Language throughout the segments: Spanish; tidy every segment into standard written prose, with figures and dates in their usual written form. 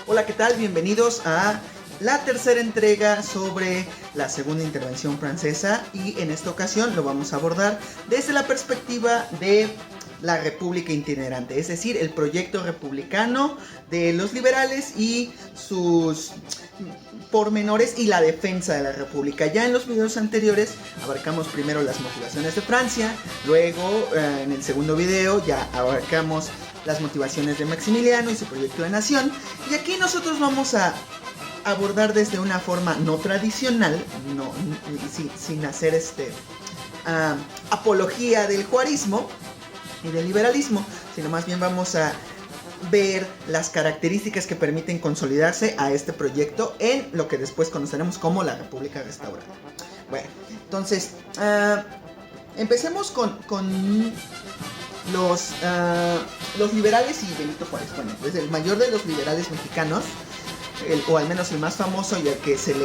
Hola, ¿qué tal? Bienvenidos a la tercera entrega sobre la segunda intervención francesa y en esta ocasión lo vamos a abordar desde la perspectiva de la República Itinerante, es decir, el proyecto republicano de los liberales y sus pormenores y la defensa de la República. Ya en los videos anteriores abarcamos primero las motivaciones de Francia, luego en el segundo video ya abarcamos las motivaciones de Maximiliano y su proyecto de nación, y aquí nosotros vamos a abordar desde una forma no tradicional, sin hacer apología del juarismo y del liberalismo, sino más bien vamos a ver las características que permiten consolidarse a este proyecto en lo que después conoceremos como la República Restaurada. Bueno, entonces empecemos con los liberales y Benito Juárez. Bueno, pues el mayor de los liberales mexicanos, o al menos el más famoso y al que se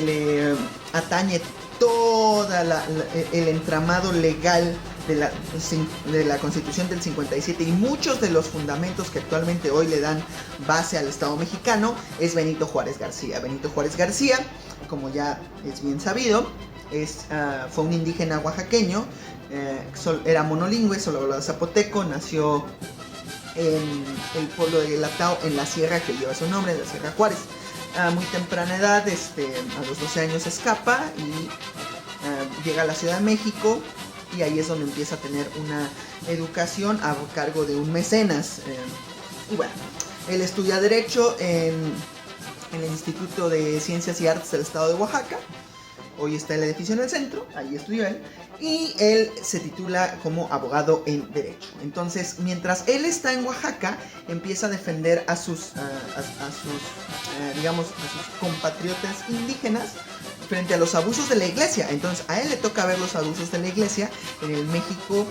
le atañe toda el entramado legal de la Constitución del 57 y muchos de los fundamentos que actualmente hoy le dan base al Estado mexicano, es Benito Juárez García. Benito Juárez García, como ya es bien sabido, fue un indígena oaxaqueño, era monolingüe, solo hablaba zapoteco, nació en el pueblo de Guelatao, en la sierra que lleva su nombre, la Sierra Juárez. A muy temprana edad, a los 12 años escapa y llega a la Ciudad de México, y ahí es donde empieza a tener una educación a cargo de un mecenas. Y bueno, él estudia Derecho en el Instituto de Ciencias y Artes del Estado de Oaxaca. Hoy está el edificio en el centro, ahí estudió él. Y él se titula como abogado en Derecho. Entonces, mientras él está en Oaxaca, empieza a defender a sus compatriotas indígenas frente a los abusos de la iglesia. Entonces, a él le toca ver los abusos de la iglesia en el México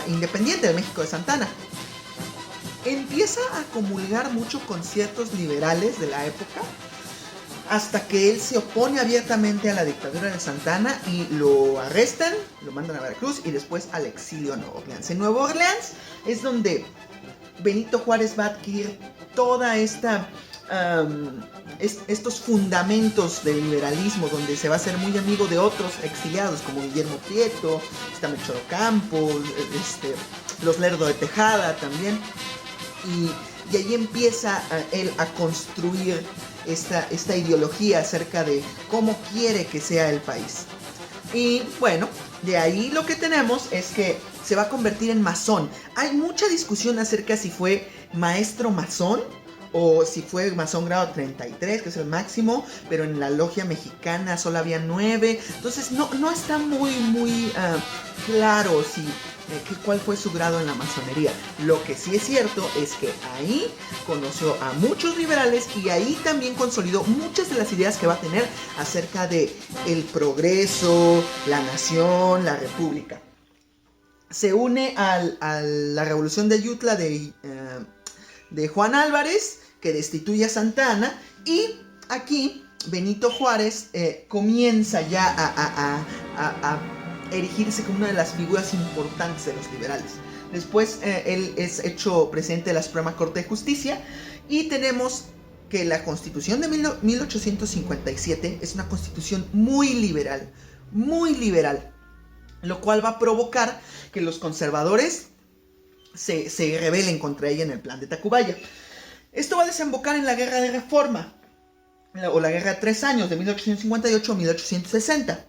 independiente, el México de Santa Anna. Empieza a comulgar mucho con ciertos liberales de la época, hasta que él se opone abiertamente a la dictadura de Santa Anna y lo arrestan, lo mandan a Veracruz y después al exilio a Nueva Orleans. En Nueva Orleans es donde Benito Juárez va a adquirir toda estos fundamentos del liberalismo, donde se va a hacer muy amigo de otros exiliados como Guillermo Prieto, Melchor Ocampo, los Lerdo de Tejada también, y ahí empieza él a construir esta ideología acerca de cómo quiere que sea el país. Y bueno, de ahí lo que tenemos es que se va a convertir en masón. Hay mucha discusión acerca si fue maestro masón o si fue masón grado 33, que es el máximo, pero en la logia mexicana solo había 9. Entonces no está muy claro cuál fue su grado en la masonería. Lo que sí es cierto es que ahí conoció a muchos liberales y ahí también consolidó muchas de las ideas que va a tener acerca de el progreso, la nación, la república. Se une a la revolución de Ayutla de Juan Álvarez, que destituye a Santa Anna, y aquí Benito Juárez comienza ya a erigirse como una de las figuras importantes de los liberales. Después él es hecho presidente de la Suprema Corte de Justicia, y tenemos que la Constitución de 1857 es una constitución muy liberal, lo cual va a provocar que los conservadores se rebelen contra ella en el Plan de Tacubaya. Esto va a desembocar en la Guerra de Reforma, o la Guerra de 3 años, de 1858 a 1860.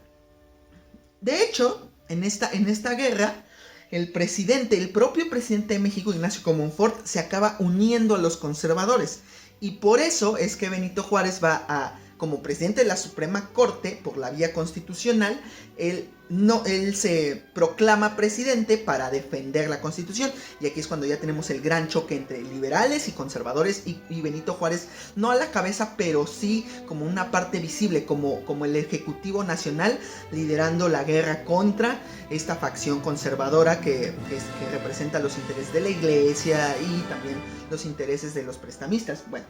De hecho, en esta guerra, el propio presidente de México, Ignacio Comonfort, se acaba uniendo a los conservadores. Y por eso es que Benito Juárez como presidente de la Suprema Corte, por la vía constitucional, él se proclama presidente para defender la Constitución. Y aquí es cuando ya tenemos el gran choque entre liberales y conservadores, y Benito Juárez, no a la cabeza, pero sí como una parte visible, como el Ejecutivo Nacional, liderando la guerra contra esta facción conservadora que representa los intereses de la iglesia y también los intereses de los prestamistas. Bueno,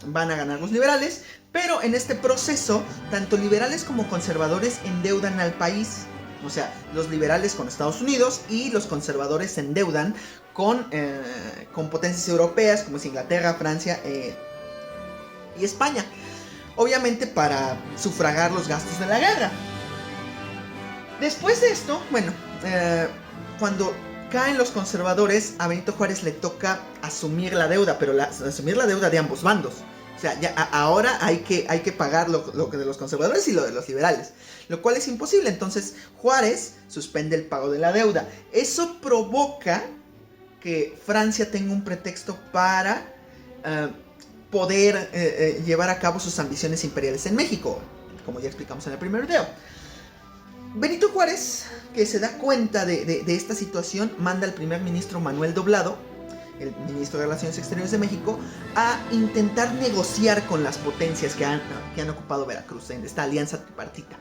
van a ganar los liberales, pero en este proceso tanto liberales como conservadores endeudan al país O sea, los liberales con Estados Unidos y los conservadores se endeudan con potencias europeas como es Inglaterra, Francia y España. Obviamente para sufragar los gastos de la guerra. Después de esto, bueno, cuando caen los conservadores, a Benito Juárez le toca asumir la deuda, pero asumir la deuda de ambos bandos. O sea, ya ahora hay que pagar lo que de los conservadores y lo de los liberales, lo cual es imposible. Entonces Juárez suspende el pago de la deuda. Eso provoca que Francia tenga un pretexto para poder llevar a cabo sus ambiciones imperiales en México, como ya explicamos en el primer video. Benito Juárez, que se da cuenta de esta situación, manda al primer ministro Manuel Doblado, el ministro de Relaciones Exteriores de México, a intentar negociar con las potencias que han ocupado Veracruz en esta alianza tripartita.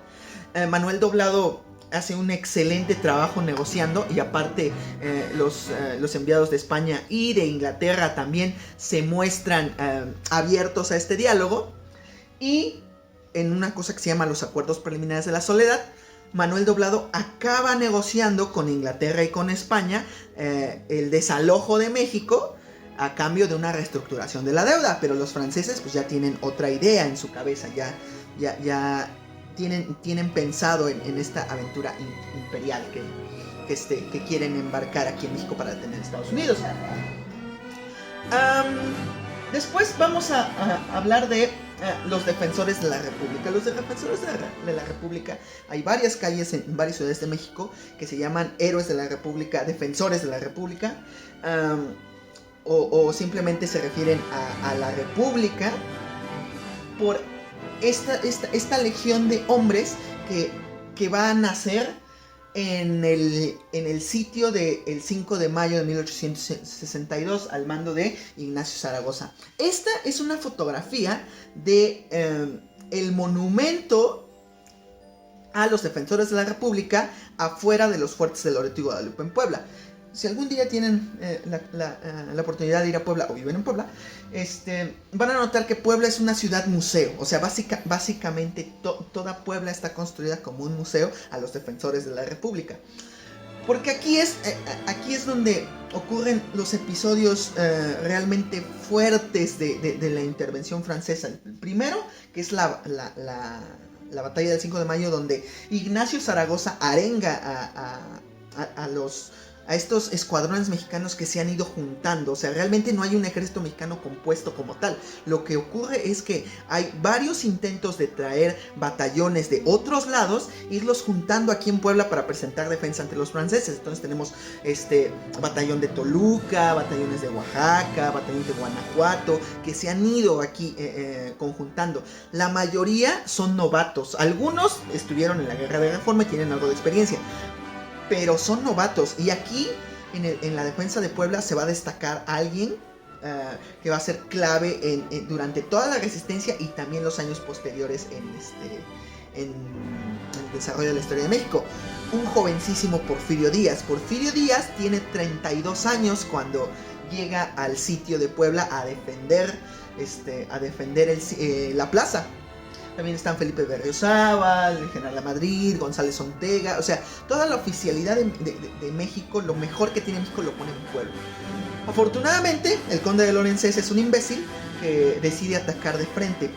Manuel Doblado hace un excelente trabajo negociando, y aparte los enviados de España y de Inglaterra también se muestran abiertos a este diálogo. Y en una cosa que se llama los acuerdos preliminares de la soledad, Manuel Doblado acaba negociando con Inglaterra y con España el desalojo de México a cambio de una reestructuración de la deuda. Pero los franceses pues ya tienen otra idea en su cabeza, ya tienen pensado en esta aventura imperial que quieren embarcar aquí en México para detener a Estados Unidos. Después vamos a hablar de los defensores de la República. Los defensores de la República, hay varias calles en varias ciudades de México que se llaman héroes de la República, defensores de la República, o simplemente se refieren a la República por esta legión de hombres que va a nacer en el sitio del 5 de mayo de 1862 al mando de Ignacio Zaragoza. Esta es una fotografía de el monumento a los defensores de la República afuera de los fuertes de Loreto y Guadalupe en Puebla. Si algún día tienen la oportunidad de ir a Puebla o viven en Puebla, van a notar que Puebla es una ciudad museo. O sea, básicamente toda Puebla está construida como un museo a los defensores de la República. Porque aquí es donde ocurren los episodios realmente fuertes de la intervención francesa. El primero, que es la batalla del 5 de mayo, donde Ignacio Zaragoza arenga a estos escuadrones mexicanos que se han ido juntando. O sea, realmente no hay un ejército mexicano compuesto como tal. Lo que ocurre es que hay varios intentos de traer batallones de otros lados, irlos juntando aquí en Puebla para presentar defensa ante los franceses. Entonces tenemos batallón de Toluca, batallones de Oaxaca, batallón de Guanajuato, que se han ido aquí conjuntando. La mayoría son novatos. Algunos estuvieron en la Guerra de Reforma y tienen algo de experiencia, pero son novatos. Y aquí en la defensa de Puebla se va a destacar a alguien que va a ser clave durante toda la resistencia y también los años posteriores en el desarrollo de la historia de México. Un jovencísimo Porfirio Díaz. Porfirio Díaz tiene 32 años cuando llega al sitio de Puebla a defender la plaza. También están Felipe Berriozábal, el general de Madrid, González Ortega. O sea, toda la oficialidad de México, lo mejor que tiene México, lo pone en Puebla. Afortunadamente, el conde de Lorenzés es un imbécil que decide atacar de frente.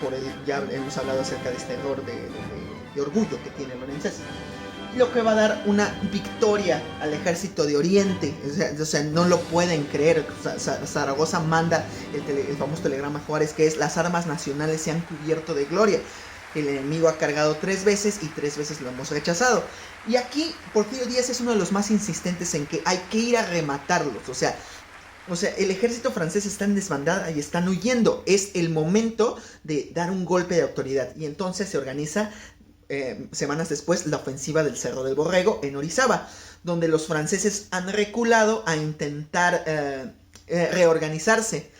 Ya hemos hablado acerca de este error de orgullo que tiene Lorenzés, lo que va a dar una victoria al ejército de Oriente. O sea, no lo pueden creer. Zaragoza manda el famoso telegrama a Juárez, que es: las armas nacionales se han cubierto de gloria. El enemigo ha cargado 3 veces y 3 veces lo hemos rechazado. Y aquí Porfirio Díaz es uno de los más insistentes en que hay que ir a rematarlos. O sea, el ejército francés está en desbandada y están huyendo. Es el momento de dar un golpe de autoridad. Y entonces se organiza semanas después la ofensiva del Cerro del Borrego en Orizaba, donde los franceses han reculado a intentar reorganizarse.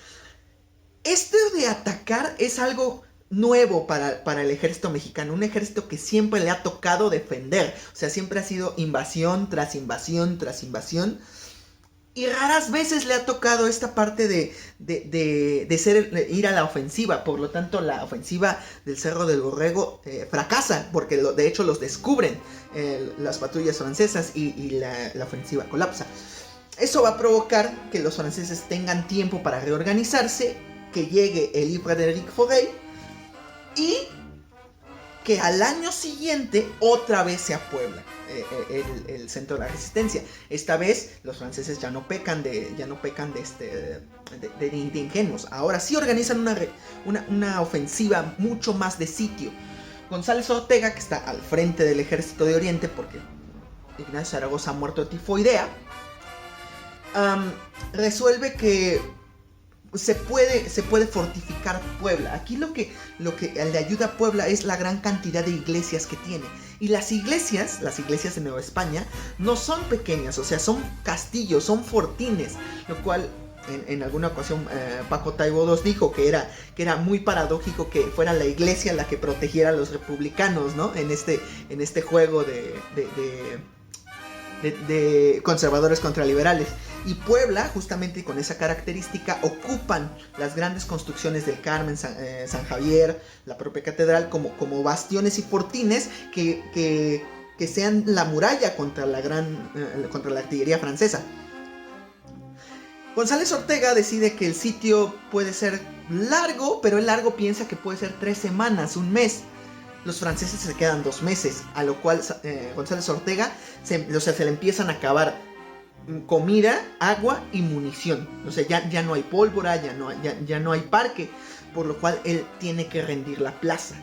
Esto de atacar es algo nuevo para el ejército mexicano, un ejército que siempre le ha tocado defender. O sea, siempre ha sido invasión tras invasión tras invasión. Y raras veces le ha tocado esta parte de ir a la ofensiva. Por lo tanto, la ofensiva del Cerro del Borrego fracasa, porque de hecho los descubren las patrullas francesas y la ofensiva colapsa. Eso va a provocar que los franceses tengan tiempo para reorganizarse, que llegue el Livre d'Éric Forey y que al año siguiente otra vez se apuebla el centro de la resistencia. Esta vez los franceses ya no pecan de ingenuos. Ahora sí organizan una ofensiva mucho más de sitio. González Ortega, que está al frente del ejército de Oriente, porque Ignacio Zaragoza ha muerto de tifoidea, resuelve que se puede fortificar Puebla. Aquí lo que le ayuda a Puebla es la gran cantidad de iglesias que tiene. Y las iglesias de Nueva España no son pequeñas, o sea, son castillos, son fortines, lo cual en alguna ocasión Paco Taibo II dijo que era muy paradójico que fuera la iglesia la que protegiera a los republicanos, ¿no? En este juego de conservadores contra liberales. Y Puebla, justamente con esa característica, ocupan las grandes construcciones del Carmen, San Javier, la propia catedral, como bastiones y fortines que sean la muralla contra la artillería francesa. González Ortega decide que el sitio puede ser largo, pero el largo piensa que puede ser 3 semanas, un mes. Los franceses se quedan 2 meses, a lo cual González Ortega se le empiezan a acabar comida, agua y munición. O sea, ya no hay pólvora, ya no hay parque, por lo cual él tiene que rendir la plaza.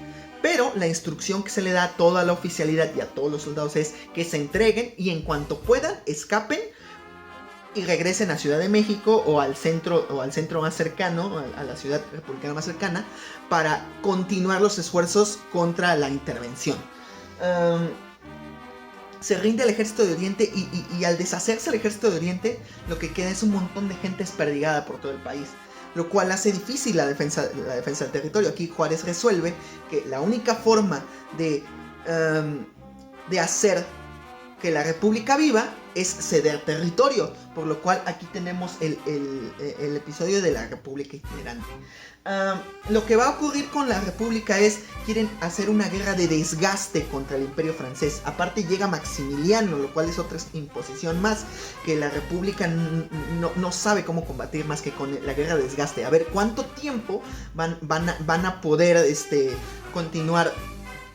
Pero la instrucción que se le da a toda la oficialidad y a todos los soldados es que se entreguen y en cuanto puedan, escapen y regresen a Ciudad de México o al centro más cercano, a la ciudad republicana más cercana, para continuar los esfuerzos contra la intervención. Se rinde el ejército de Oriente y al deshacerse el ejército de Oriente, lo que queda es un montón de gente desperdigada por todo el país, lo cual hace difícil la defensa del territorio. Aquí Juárez resuelve que la única forma de hacer que la república viva es ceder territorio, por lo cual aquí tenemos el episodio de la república itinerante. Lo que va a ocurrir con la república es, quieren hacer una guerra de desgaste contra el imperio francés. Aparte llega Maximiliano, lo cual es otra imposición más, que la república no sabe cómo combatir más que con la guerra de desgaste. A ver cuánto tiempo van a poder continuar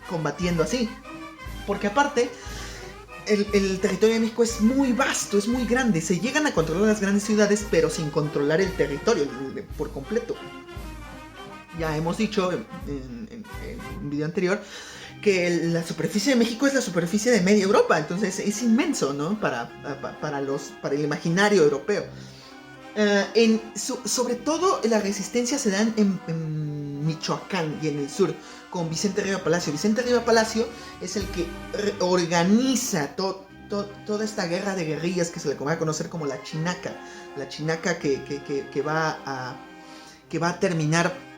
combatiendo así, porque aparte el territorio de México es muy vasto, es muy grande. Se llegan a controlar las grandes ciudades, pero sin controlar el territorio por completo. Ya hemos dicho en un video anterior que la superficie de México es la superficie de media Europa, entonces es inmenso, ¿no? Para el imaginario europeo. Sobre todo la resistencia se da en Michoacán y en el sur, con Vicente Riva Palacio. Vicente Riva Palacio es el que organiza toda esta guerra de guerrillas que se le va a conocer como la Chinaca. La Chinaca que va a terminar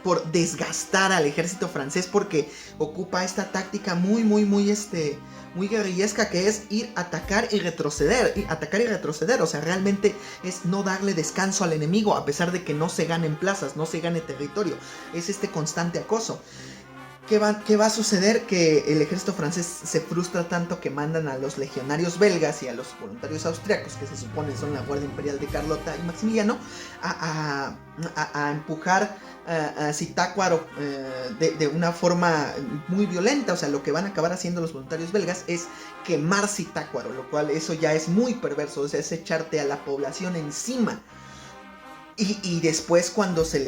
por desgastar al ejército francés, porque ocupa esta táctica muy guerrillesca, que es ir a atacar y retroceder. O sea, realmente es no darle descanso al enemigo, a pesar de que no se ganen plazas, no se gane territorio. Es este constante acoso. ¿Qué va a suceder? Que el ejército francés se frustra tanto que mandan a los legionarios belgas y a los voluntarios austriacos, que se supone son la Guardia Imperial de Carlota y Maximiliano, a empujar a Zitácuaro de una forma muy violenta. O sea, lo que van a acabar haciendo los voluntarios belgas es quemar Zitácuaro, lo cual eso ya es muy perverso. O sea, es echarte a la población encima. Y después cuando se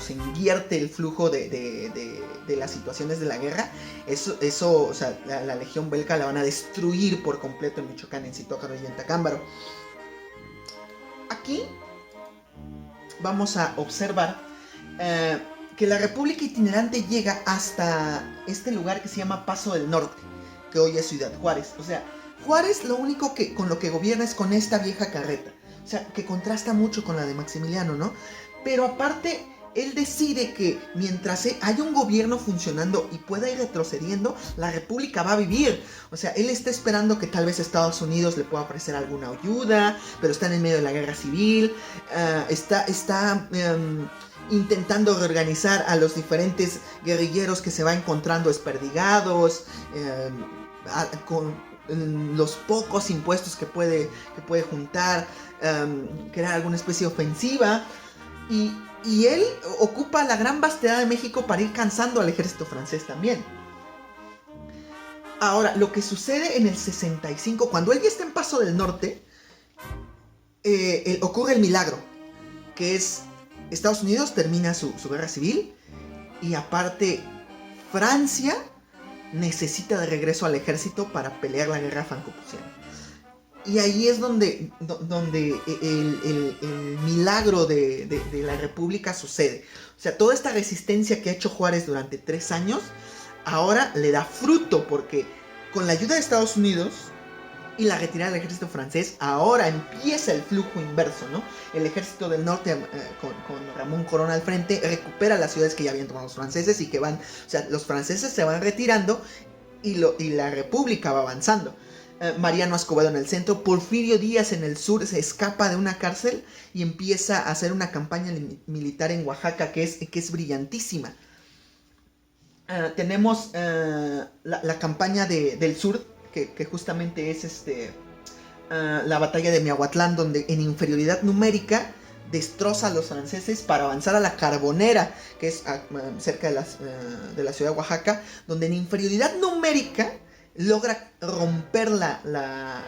invierte el flujo de las situaciones de la guerra, eso o sea, la legión belga la van a destruir por completo en Michoacán, en Zitácuaro y en Tacámbaro. Aquí vamos a observar que la república itinerante llega hasta este lugar que se llama Paso del Norte, que hoy es Ciudad Juárez. O sea, Juárez lo único con lo que gobierna es con esta vieja carreta. O sea, que contrasta mucho con la de Maximiliano, ¿no? Pero aparte, él decide que mientras haya un gobierno funcionando y pueda ir retrocediendo, la república va a vivir. O sea, él está esperando que tal vez Estados Unidos le pueda ofrecer alguna ayuda, pero están en medio de la guerra civil. Está intentando reorganizar a los diferentes guerrilleros que se va encontrando desperdigados, con los pocos impuestos que puede juntar, crear alguna especie de ofensiva. Y él ocupa la gran vastedad de México para ir cansando al ejército francés también. Ahora, lo que sucede en el 65, cuando él ya está en Paso del Norte, ocurre el milagro, que es Estados Unidos termina su guerra civil, y aparte Francia necesita de regreso al ejército para pelear la guerra franco-prusiana. Y ahí es donde el milagro de la república sucede. O sea, toda esta resistencia que ha hecho Juárez durante 3 años, ahora le da fruto, porque con la ayuda de Estados Unidos y la retirada del ejército francés, ahora empieza el flujo inverso, ¿no? El ejército del norte, con Ramón Corona al frente, recupera las ciudades que ya habían tomado los franceses y que van... O sea, los franceses se van retirando y la república va avanzando. Mariano Escobedo en el centro, Porfirio Díaz en el sur se escapa de una cárcel y empieza a hacer una campaña militar en Oaxaca que es brillantísima. Tenemos la campaña del sur, que justamente es la batalla de Miahuatlán, donde en inferioridad numérica destroza a los franceses para avanzar a la Carbonera, que es cerca de la ciudad de Oaxaca, donde en inferioridad numérica logra romper la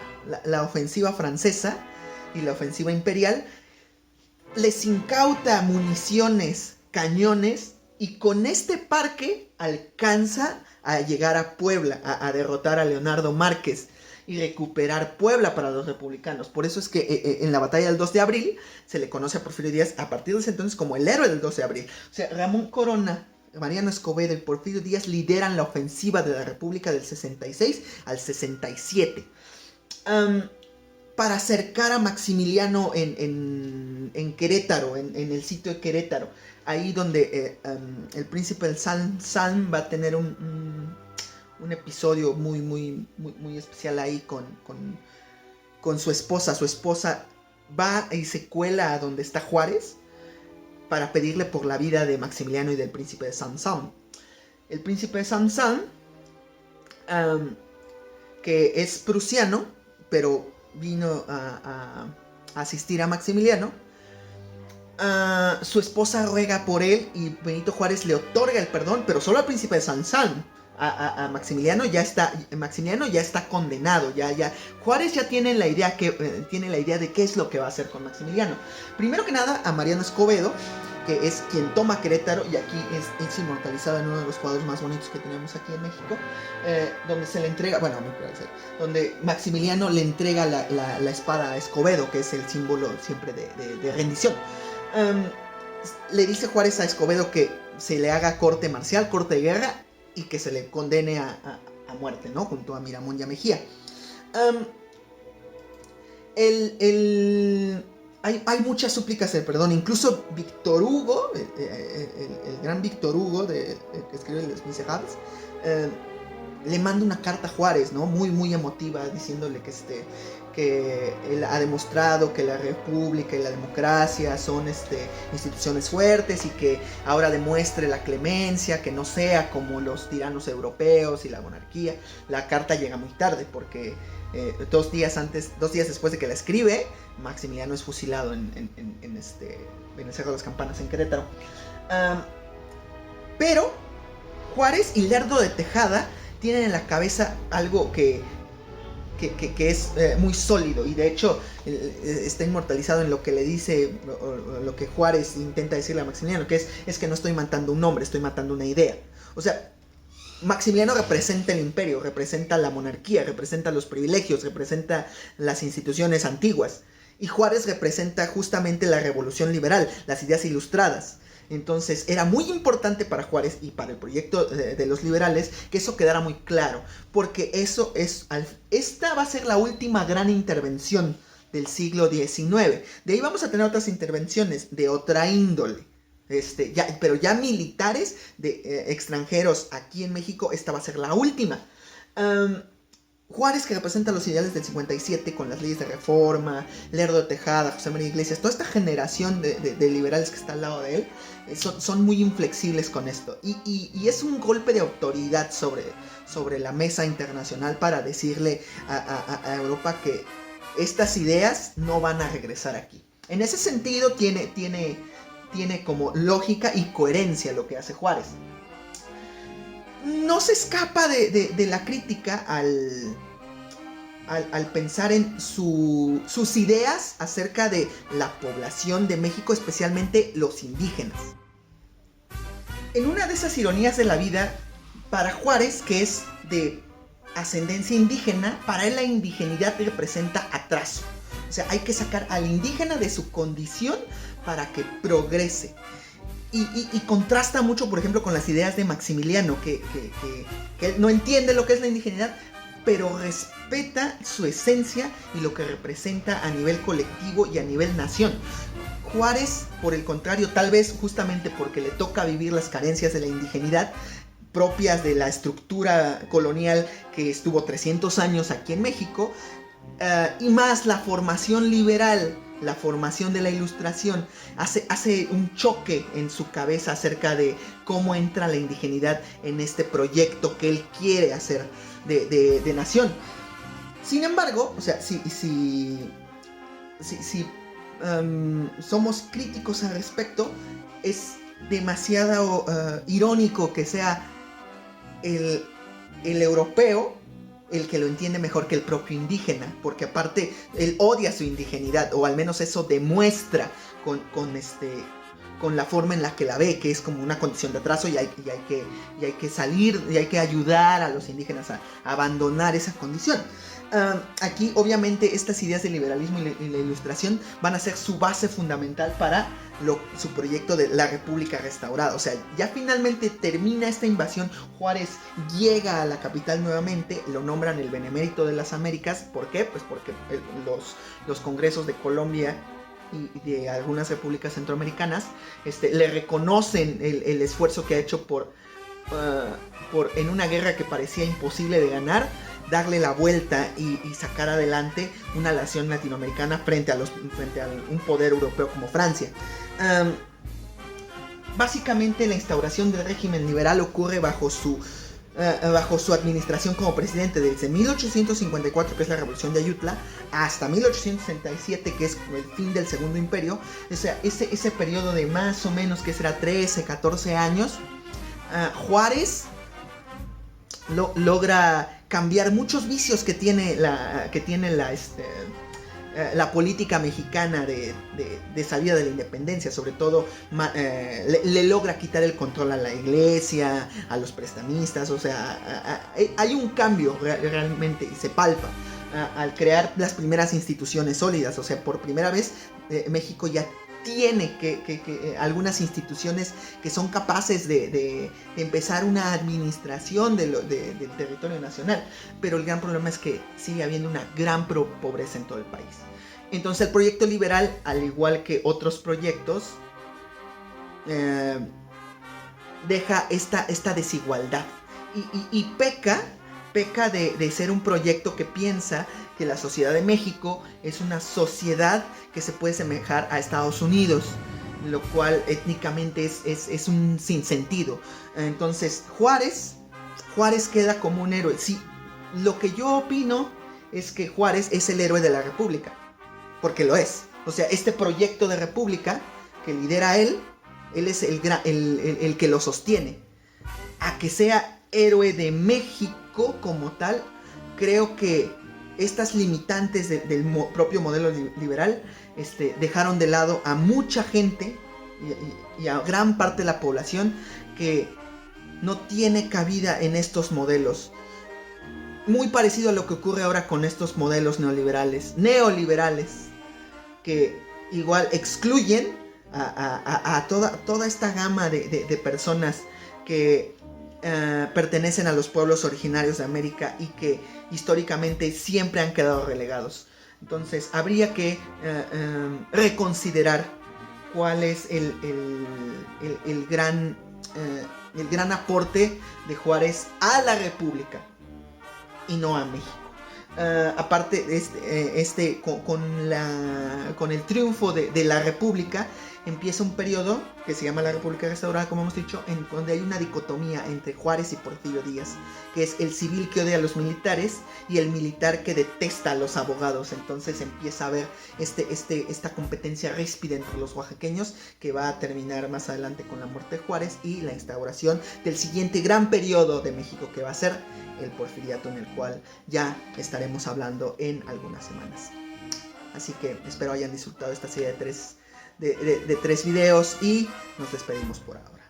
ofensiva francesa y la ofensiva imperial, les incauta municiones, cañones, y con este parque alcanza a llegar a Puebla, a derrotar a Leonardo Márquez y recuperar Puebla para los republicanos. Por eso es que en la batalla del 2 de abril se le conoce a Porfirio Díaz a partir de ese entonces como el héroe del 2 de abril. O sea, Ramón Corona, Mariano Escobedo y Porfirio Díaz lideran la ofensiva de la República del 66 al 67. Para acercar a Maximiliano en Querétaro, en el sitio de Querétaro. Ahí donde el príncipe del Salm va a tener un episodio muy especial ahí con su esposa. Su esposa va y se cuela a donde está Juárez para pedirle por la vida de Maximiliano y del príncipe de Salm. El príncipe de Salm, que es prusiano, pero vino a asistir a Maximiliano, su esposa ruega por él y Benito Juárez le otorga el perdón, pero solo al príncipe de Salm. A Maximiliano ya está condenado. Juárez ya tiene la idea de qué es lo que va a hacer con Maximiliano. Primero que nada, a Mariano Escobedo, que es quien toma Querétaro, y aquí es inmortalizado en uno de los cuadros más bonitos que tenemos aquí en México, donde se le entrega, donde Maximiliano le entrega la espada a Escobedo, que es el símbolo siempre de rendición. Le dice Juárez a Escobedo que se le haga corte marcial, corte de guerra, y que se le condene a muerte, ¿no? Junto a Miramón y a Mejía. Hay muchas súplicas de perdón. Incluso Víctor Hugo, el gran Víctor Hugo, que escribe Les Miserables, le manda una carta a Juárez, ¿no? Muy emotiva, diciéndole que él ha demostrado que la república y la democracia son instituciones fuertes, y que ahora demuestre la clemencia, que no sea como los tiranos europeos y la monarquía. La carta llega muy tarde porque 2 días después de que la escribe, Maximiliano es fusilado en el Cerro de las Campanas en Querétaro. Pero Juárez y Lerdo de Tejada tienen en la cabeza algo que es muy sólido, y de hecho está inmortalizado en lo que le dice, lo que Juárez intenta decirle a Maximiliano, que es que no estoy matando un hombre, estoy matando una idea. O sea, Maximiliano representa el imperio, representa la monarquía, representa los privilegios, representa las instituciones antiguas, y Juárez representa justamente la revolución liberal, las ideas ilustradas. Entonces era muy importante para Juárez y para el proyecto de los liberales que eso quedara muy claro, porque esta va a ser la última gran intervención del siglo XIX. De ahí vamos a tener otras intervenciones de otra índole, pero ya militares extranjeros aquí en México, esta va a ser la última. Juárez, que representa los ideales del 57 con las leyes de reforma, Lerdo de Tejada, José María Iglesias, toda esta generación de liberales que está al lado de él, son muy inflexibles con esto. Y es un golpe de autoridad sobre la mesa internacional para decirle a Europa que estas ideas no van a regresar aquí. En ese sentido tiene como lógica y coherencia lo que hace Juárez. No se escapa de la crítica al pensar en sus ideas acerca de la población de México, especialmente los indígenas. En una de esas ironías de la vida, para Juárez, que es de ascendencia indígena, para él la indigenidad representa atraso. O sea, hay que sacar al indígena de su condición para que progrese. Y contrasta mucho, por ejemplo, con las ideas de Maximiliano, que él no entiende lo que es la indigeneidad, pero respeta su esencia y lo que representa a nivel colectivo y a nivel nación. Juárez, por el contrario, tal vez justamente porque le toca vivir las carencias de la indigeneidad propias de la estructura colonial que estuvo 300 años aquí en México, y más la formación liberal, la formación de la Ilustración, hace un choque en su cabeza acerca de cómo entra la indigeneidad en este proyecto que él quiere hacer de nación. Sin embargo, o sea, si somos críticos al respecto, es demasiado irónico que sea el europeo el que lo entiende mejor que el propio indígena, porque aparte él odia su indigenidad, o al menos eso demuestra con la forma en la que la ve, que es como una condición de atraso, y hay que salir, y hay que ayudar a los indígenas a abandonar esa condición. Aquí obviamente estas ideas del liberalismo y la Ilustración van a ser su base fundamental para su proyecto de la República Restaurada. O sea, ya finalmente termina esta invasión, Juárez llega a la capital nuevamente, lo nombran el Benemérito de las Américas. ¿Por qué? Pues porque los congresos de Colombia y de algunas repúblicas centroamericanas le reconocen el esfuerzo que ha hecho por en una guerra que parecía imposible de ganar, darle la vuelta y sacar adelante una nación latinoamericana frente a un poder europeo como Francia. Básicamente la instauración del régimen liberal ocurre bajo su administración como presidente desde 1854, que es la Revolución de Ayutla, hasta 1867, que es el fin del Segundo Imperio. O sea, ese periodo de más o menos, que será 13, 14 años, Juárez logra cambiar muchos vicios que tiene la política mexicana de salida de la independencia. Sobre todo le logra quitar el control a la iglesia, a los prestamistas. O sea, hay un cambio realmente, y se palpa al crear las primeras instituciones sólidas. O sea, por primera vez México ya tiene que algunas instituciones que son capaces de empezar una administración del territorio nacional. Pero el gran problema es que sigue habiendo una gran pobreza en todo el país. Entonces el proyecto liberal, al igual que otros proyectos, deja esta desigualdad y peca de ser un proyecto que piensa que la sociedad de México es una sociedad que se puede semejar a Estados Unidos, lo cual étnicamente es un sinsentido. Entonces Juárez queda como un héroe. Sí, lo que yo opino es que Juárez es el héroe de la República, porque lo es. O sea, este proyecto de república que lidera él es el que lo sostiene. A que sea héroe de México como tal, creo que estas limitantes del propio modelo liberal dejaron de lado a mucha gente y a gran parte de la población que no tiene cabida en estos modelos. Muy parecido a lo que ocurre ahora con estos modelos neoliberales, que igual excluyen a toda esta gama de personas que pertenecen a los pueblos originarios de América y que históricamente siempre han quedado relegados. Entonces habría que reconsiderar cuál es el gran aporte de Juárez a la República y no a México. Aparte, con el triunfo de la República, empieza un periodo que se llama la República Restaurada, como hemos dicho, en donde hay una dicotomía entre Juárez y Porfirio Díaz, que es el civil que odia a los militares y el militar que detesta a los abogados. Entonces empieza a haber esta competencia ríspida entre los oaxaqueños, que va a terminar más adelante con la muerte de Juárez y la instauración del siguiente gran periodo de México, que va a ser el porfiriato, en el cual ya estaremos hablando en algunas semanas. Así que espero hayan disfrutado esta serie de tres videos y nos despedimos por ahora.